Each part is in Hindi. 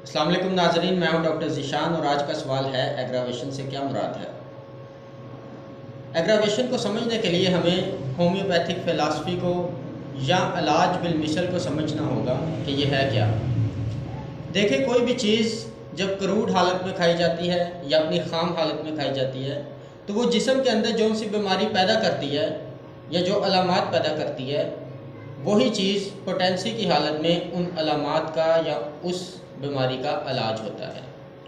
अस्सलाम वालेकुम नाज़रीन, मैं हूं डॉक्टर ज़ीशान और आज का सवाल है एग्रावेशन से क्या मुराद है। एग्रावेशन को समझने के लिए हमें होम्योपैथिक फ़िलासफ़ी को या इलाज बिल मिसल को समझना होगा कि ये है क्या। देखिए, कोई भी चीज़ जब क्रूड हालत में खाई जाती है या अपनी ख़ाम हालत में खाई जाती है तो वो जिस्म के अंदर जो सी बीमारी पैदा करती है या जो अलामात पैदा करती है, वही चीज़ पोटेंसी की हालत में उन अलामात का या उस बीमारी का इलाज होता है।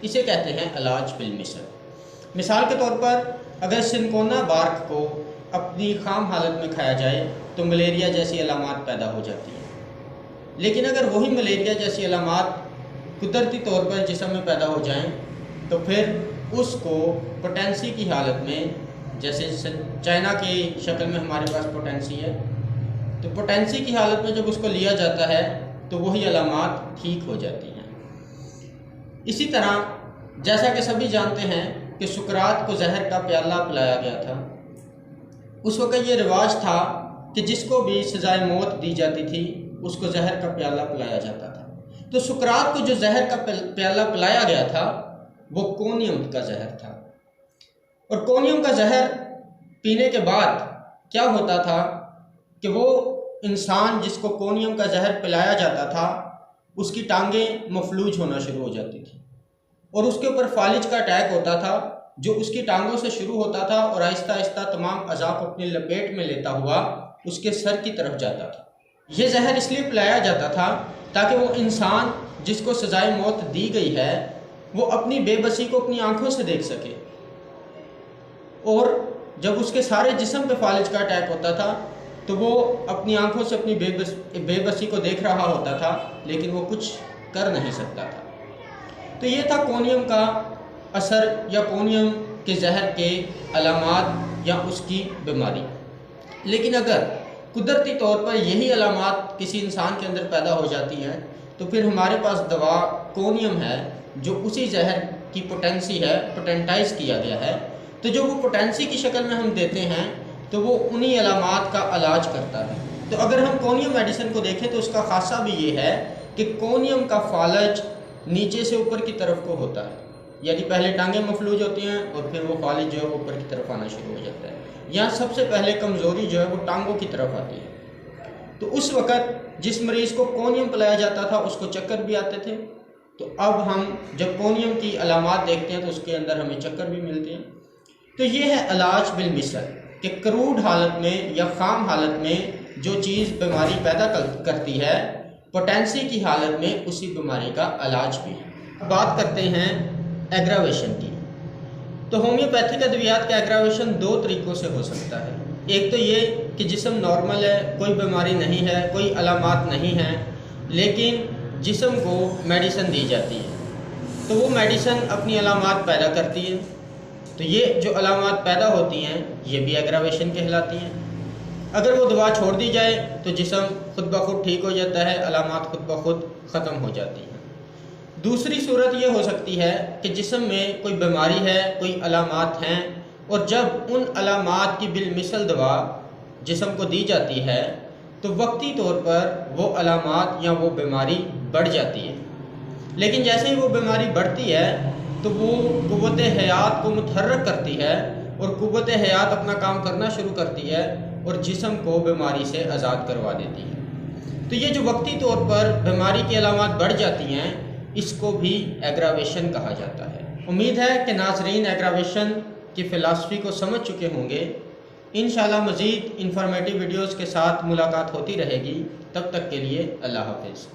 इसे कहते हैं इलाज बिल मिसल। मिसाल के तौर पर अगर सिनकोना बार्क को अपनी ख़ाम हालत में खाया जाए तो मलेरिया जैसी अलामात पैदा हो जाती हैं। लेकिन अगर वही मलेरिया जैसी अलामात कुदरती तौर पर जिस्म में पैदा हो जाएं तो फिर उसको पोटेंसी की हालत में, जैसे चाइना की शक्ल में हमारे पास पोटेंसी है, तो पोटेंसी की हालत में जब उसको लिया जाता है तो वही अलामात ठीक हो जाती हैं। इसी तरह जैसा कि सभी जानते हैं कि सुकरात को जहर का प्याला पिलाया गया था। उस वक़्त ये रिवाज था कि जिसको भी सज़ाए मौत दी जाती थी उसको जहर का प्याला पिलाया जाता था। तो सुकरात को जो जहर का प्याला पिलाया गया था वो कोनियम का जहर था। और कोनियम का जहर पीने के बाद क्या होता था कि वो इंसान जिसको कोनियम का जहर पिलाया जाता था उसकी टांगें मफलूज होना शुरू हो जाती थी और उसके ऊपर फालिज का अटैक होता था जो उसकी टांगों से शुरू होता था और आहिस्ता आहिस्ता तमाम अज़ा को अपनी लपेट में लेता हुआ उसके सर की तरफ जाता था। ये जहर इसलिए पिलाया जाता था ताकि वो इंसान जिसको सज़ाए मौत दी गई है वो अपनी बेबसी को अपनी आंखों से देख सके। और जब उसके सारे जिस्म पे फालिज का अटैक होता था तो वो अपनी आंखों से अपनी बेबसी को देख रहा होता था लेकिन वो कुछ कर नहीं सकता था। तो ये था कोनियम का असर या कोनियम के जहर के अलामात या उसकी बीमारी। लेकिन अगर कुदरती तौर पर यही अलामात किसी इंसान के अंदर पैदा हो जाती हैं तो फिर हमारे पास दवा कोनियम है जो उसी जहर की पोटेंसी है, पोटेंटाइज किया गया है। तो जो वो पोटेंसी की शक्ल में हम देते हैं तो वो उन्हीं अलामात का इलाज करता है। तो अगर हम कोनियम मेडिसिन को देखें तो उसका खासा भी ये है कि कोनियम का फालज नीचे से ऊपर की तरफ को होता है, यानी पहले टांगें मफलूज होती हैं और फिर वो फालिज जो है ऊपर की तरफ आना शुरू हो जाता है। यहाँ सबसे पहले कमज़ोरी जो है वो टांगों की तरफ आती है। तो उस वक़्त जिस मरीज़ को कोनियम पिलाया जाता था उसको चक्कर भी आते थे। तो अब हम जब कोनियम की अलामात देखते हैं तो उसके अंदर हमें चक्कर भी मिलते हैं। तो ये है इलाज बिल मिसल कि क्रूड हालत में या ख़ाम हालत में जो चीज़ बीमारी पैदा करती है पोटेंसी की हालत में उसी बीमारी का इलाज भी है। बात करते हैं एग्रावेशन की। तो होम्योपैथिक अद्वियात का एग्रावेशन दो तरीक़ों से हो सकता है। एक तो ये कि जिस्म नॉर्मल है, कोई बीमारी नहीं है, कोई अलामात नहीं है, लेकिन जिस्म को मेडिसिन दी जाती है तो वो मेडिसिन अपनी अलामात पैदा करती है। तो ये जो अलामात पैदा होती हैं ये भी एग्रावेशन कहलाती हैं। अगर वो दवा छोड़ दी जाए तो जिस्म खुद ब खुद ठीक हो जाता है, अलामात खुद ब खुद ख़त्म हो जाती हैं। दूसरी सूरत ये हो सकती है कि जिस्म में कोई बीमारी है, कोई अलामात हैं और जब उन अलामात की बिल मिसल दवा जिस्म को दी जाती है तो वक्ती तौर पर वो अलामात या वो बीमारी बढ़ जाती है। लेकिन जैसे ही वो बीमारी बढ़ती है तो वो कुव्वत हयात को मुतहर्रक करती है और कुव्वत हयात अपना काम करना शुरू करती है और जिस्म को बीमारी से आज़ाद करवा देती है। तो ये जो वक्ती तौर पर बीमारी की अलामात बढ़ जाती हैं इसको भी एग्रावेशन कहा जाता है। उम्मीद है कि नाज़रीन एग्रावेशन की फ़िलासफ़ी को समझ चुके होंगे। इंशाअल्लाह मज़ीद इंफॉर्मेटिव वीडियोज़ के साथ मुलाकात होती रहेगी। तब तक के लिए अल्लाह हाफ़िज़।